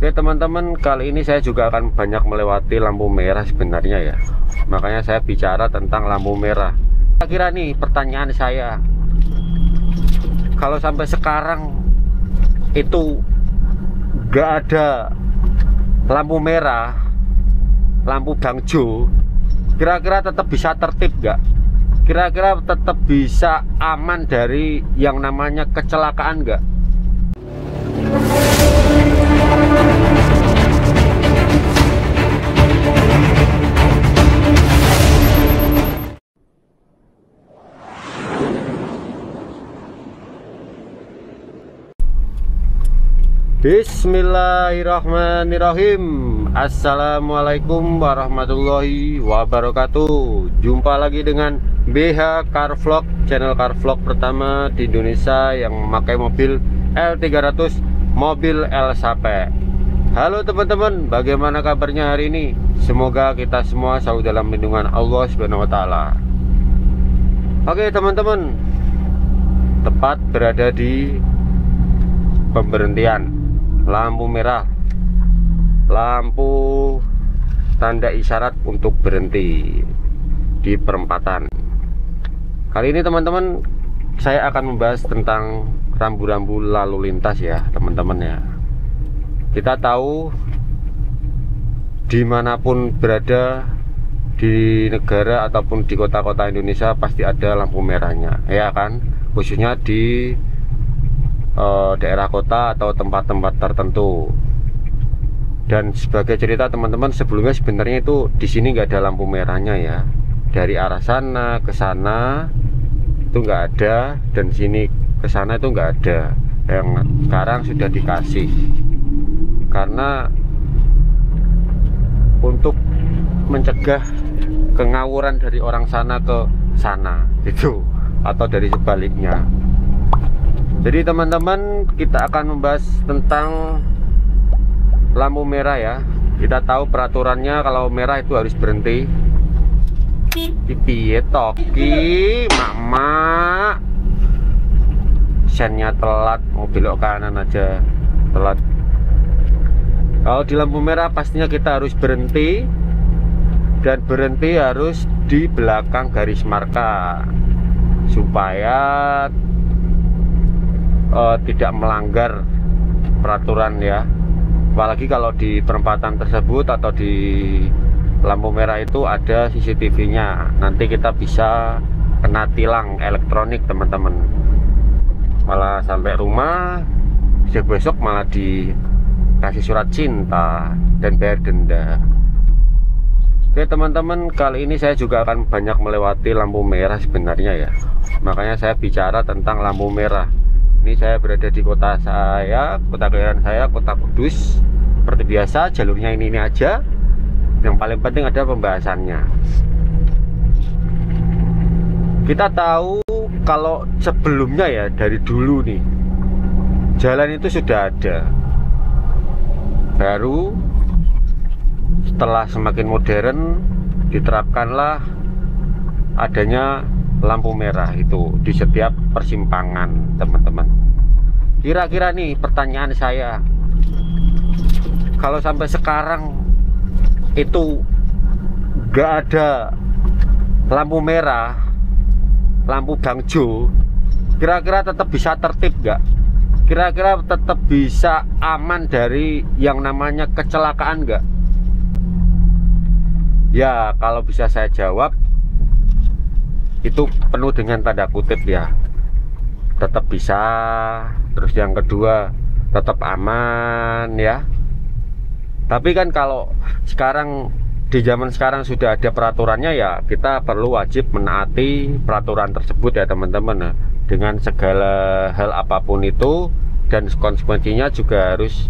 Oke teman-teman, kali ini saya juga akan banyak melewati lampu merah sebenarnya ya. Makanya saya bicara tentang lampu merah. Kira-kira nih pertanyaan saya, kalau sampai sekarang itu gak ada lampu merah, lampu bangjo, kira-kira tetap bisa tertib gak? Kira-kira tetap bisa aman dari yang namanya kecelakaan gak? Bismillahirrahmanirrahim. Assalamualaikum warahmatullahi wabarakatuh. Jumpa lagi dengan BH Car Vlog, channel car vlog pertama di Indonesia yang memakai mobil L300, mobil El Sape. Halo teman-teman, bagaimana kabarnya hari ini? Semoga kita semua selalu dalam lindungan Allah Subhanahu wa taala. Oke teman-teman, tepat berada di pemberhentian lampu merah, lampu tanda isyarat untuk berhenti di perempatan. Kali ini teman-teman, saya akan membahas tentang rambu-rambu lalu lintas ya teman-teman ya. Kita tahu dimanapun berada di negara ataupun di kota-kota Indonesia pasti ada lampu merahnya ya kan, khususnya di daerah kota atau tempat-tempat tertentu. Dan sebagai cerita teman-teman, sebelumnya sebenarnya itu di sini nggak ada lampu merahnya ya. Dari arah sana ke sana itu nggak ada, dan sini ke sana itu nggak ada. Yang sekarang sudah dikasih karena untuk mencegah kengawuran dari orang sana ke sana itu, atau dari sebaliknya. Jadi teman-teman, kita akan membahas tentang lampu merah ya. Kita tahu peraturannya, kalau merah itu harus berhenti. Piye toki mama, sennya telat, mau belok kanan aja telat. Kalau di lampu merah pastinya kita harus berhenti, dan berhenti harus di belakang garis marka supaya tidak melanggar peraturan ya. Apalagi kalau di perempatan tersebut atau di lampu merah itu ada CCTV-nya, nanti kita bisa kena tilang elektronik teman-teman. Malah sampai rumah besok malah dikasih surat cinta dan bayar denda. Oke teman-teman, kali ini saya juga akan banyak melewati lampu merah sebenarnya ya. Makanya saya bicara tentang lampu merah. Ini saya berada di kota saya, kota kelahiran saya, Kota Kudus. Seperti biasa, jalurnya ini aja. Yang paling penting ada pembahasannya. Kita tahu kalau sebelumnya ya, dari dulu nih, jalan itu sudah ada. Baru setelah semakin modern, diterapkanlah adanya lampu merah itu di setiap persimpangan teman-teman. Kira-kira nih pertanyaan saya, kalau sampai sekarang itu gak ada lampu merah, lampu bangjo, kira-kira tetap bisa tertib gak? Kira-kira tetap bisa aman dari yang namanya kecelakaan gak? Ya kalau bisa saya jawab, itu penuh dengan tanda kutip ya, tetap bisa. Terus yang kedua, tetap aman ya. Tapi kan kalau sekarang, di zaman sekarang sudah ada peraturannya ya, kita perlu wajib menaati peraturan tersebut ya teman-teman. Dengan segala hal apapun itu, dan konsekuensinya juga harus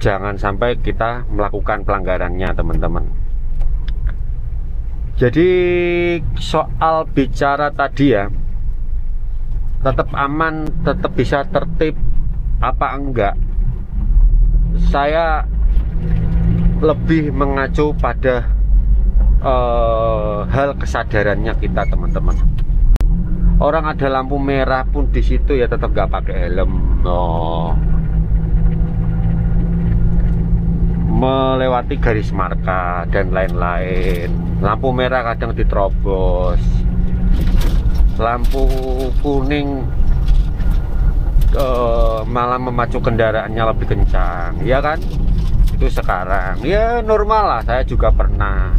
jangan sampai kita melakukan pelanggarannya teman-teman. Jadi soal bicara tadi ya, tetap aman, tetap bisa tertib apa enggak, saya lebih mengacu pada hal kesadarannya kita teman-teman. Orang ada lampu merah pun di situ ya tetap nggak pakai helm. melewati garis marka dan lain-lain. Lampu merah kadang diterobos, lampu kuning malah memacu kendaraannya lebih kencang, ya kan? Itu sekarang ya normal lah, saya juga pernah.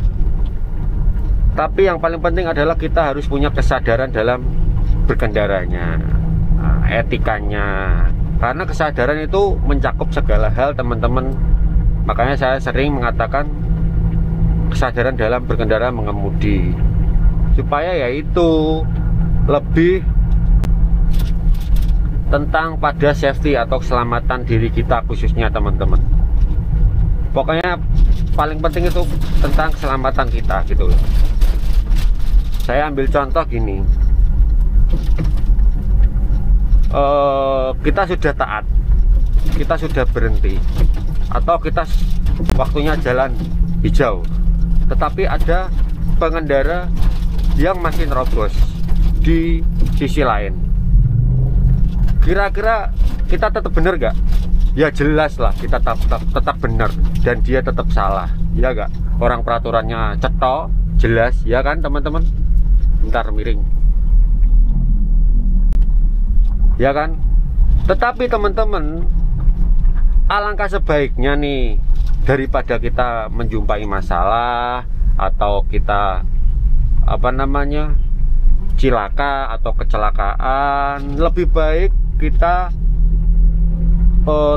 Tapi yang paling penting adalah kita harus punya kesadaran dalam berkendaranya, etikanya, karena kesadaran itu mencakup segala hal teman-teman. Makanya saya sering mengatakan kesadaran dalam berkendara mengemudi, supaya yaitu lebih tentang pada safety atau keselamatan diri kita khususnya teman-teman. Pokoknya paling penting itu tentang keselamatan kita gitu loh. Saya ambil contoh gini, kita sudah taat, kita sudah berhenti, atau kita waktunya jalan hijau, tetapi ada pengendara yang masih nerobos di sisi lain. Kira-kira kita tetap benar gak? Ya jelas lah kita tetap benar, dan dia tetap salah, ya gak? Orang peraturannya cetok, jelas, ya kan teman-teman? Bentar, miring, ya kan? Tetapi teman-teman, alangkah sebaiknya nih, daripada kita menjumpai masalah atau kita cilaka atau kecelakaan, lebih baik kita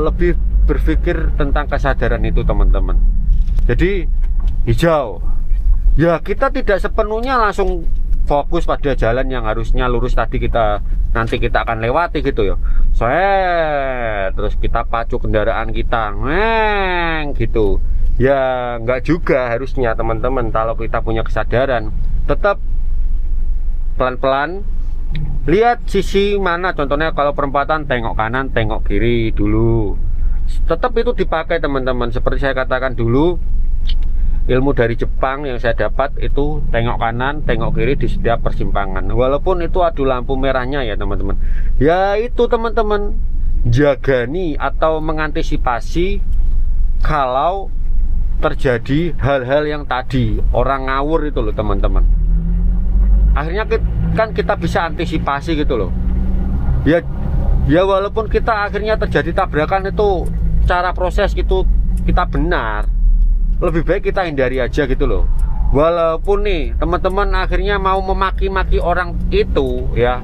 lebih berpikir tentang kesadaran itu teman-teman. Jadi hijau, ya kita tidak sepenuhnya langsung fokus pada jalan yang harusnya lurus tadi, nanti kita akan lewati gitu ya. Terus kita pacu kendaraan kita gitu ya, nggak juga harusnya teman-teman. Kalau kita punya kesadaran, tetap pelan-pelan, lihat sisi mana. Contohnya kalau perempatan, tengok kanan, tengok kiri dulu. Tetap itu dipakai teman-teman. Seperti saya katakan dulu, ilmu dari Jepang yang saya dapat itu tengok kanan, tengok kiri di setiap persimpangan. Walaupun itu ada lampu merahnya ya teman-teman. Ya itu teman-teman, jagani atau mengantisipasi kalau terjadi hal-hal yang tadi orang ngawur itu loh teman-teman. Akhirnya kan kita bisa antisipasi gitu loh. Ya walaupun kita akhirnya terjadi tabrakan, itu cara proses itu kita benar, lebih baik kita hindari aja gitu loh. Walaupun nih teman-teman akhirnya mau memaki-maki orang itu ya,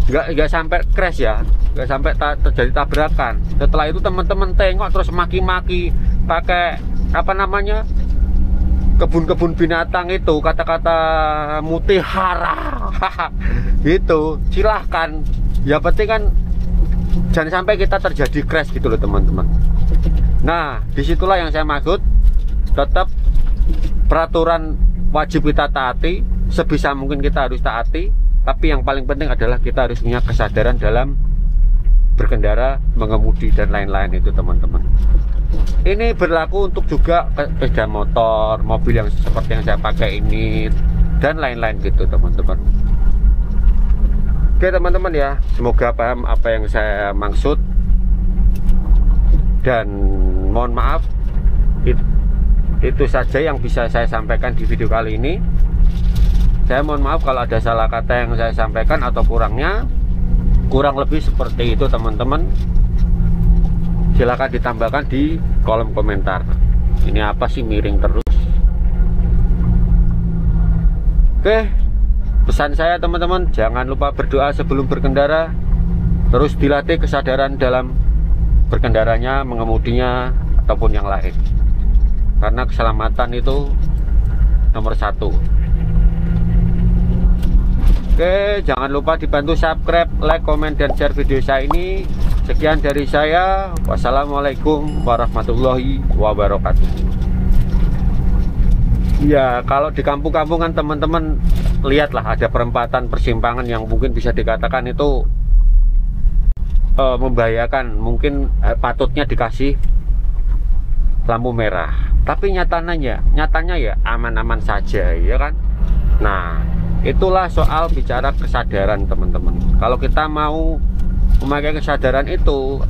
nggak sampai crash ya, nggak sampai terjadi tabrakan. Setelah itu teman-teman tengok terus maki-maki pakai kebun-kebun binatang itu, kata-kata mutihara gitu, silahkan. Ya penting kan jangan sampai kita terjadi crash gitu loh teman-teman. Nah disitulah yang saya maksud, tetap peraturan wajib kita taati, sebisa mungkin kita harus taati. Tapi yang paling penting adalah kita harus punya kesadaran dalam berkendara, mengemudi dan lain-lain itu teman-teman. Ini berlaku untuk juga sepeda motor, mobil yang seperti yang saya pakai ini, dan lain-lain gitu teman-teman. Oke teman-teman ya, semoga paham apa yang saya maksud. Dan mohon maaf, itu saja yang bisa saya sampaikan di video kali ini. Saya mohon maaf kalau ada salah kata yang saya sampaikan atau kurangnya. Kurang lebih seperti itu teman-teman. Silahkan ditambahkan di kolom komentar. Ini apa sih miring terus? Oke, pesan saya teman-teman, jangan lupa berdoa sebelum berkendara. Terus dilatih kesadaran dalam berkendaranya, mengemudinya, ataupun yang lain. Karena keselamatan itu nomor 1. Oke, jangan lupa dibantu subscribe, like, komen, dan share video saya ini. Sekian dari saya. Wassalamualaikum warahmatullahi wabarakatuh. Ya, kalau di kampung-kampungan teman-teman lihatlah ada perempatan persimpangan yang mungkin bisa dikatakan itu membahayakan. Mungkin patutnya dikasih lampu merah, tapi nyatanya ya aman-aman saja, ya kan? Nah, itulah soal bicara kesadaran teman-teman. Kalau kita mau memakai kesadaran itu,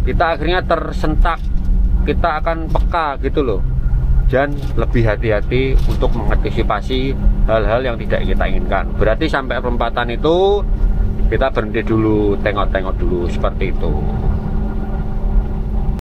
kita akhirnya tersentak kita akan peka gitu loh, dan lebih hati-hati untuk mengantisipasi hal-hal yang tidak kita inginkan. Berarti sampai perempatan itu kita berhenti dulu, tengok-tengok dulu seperti itu.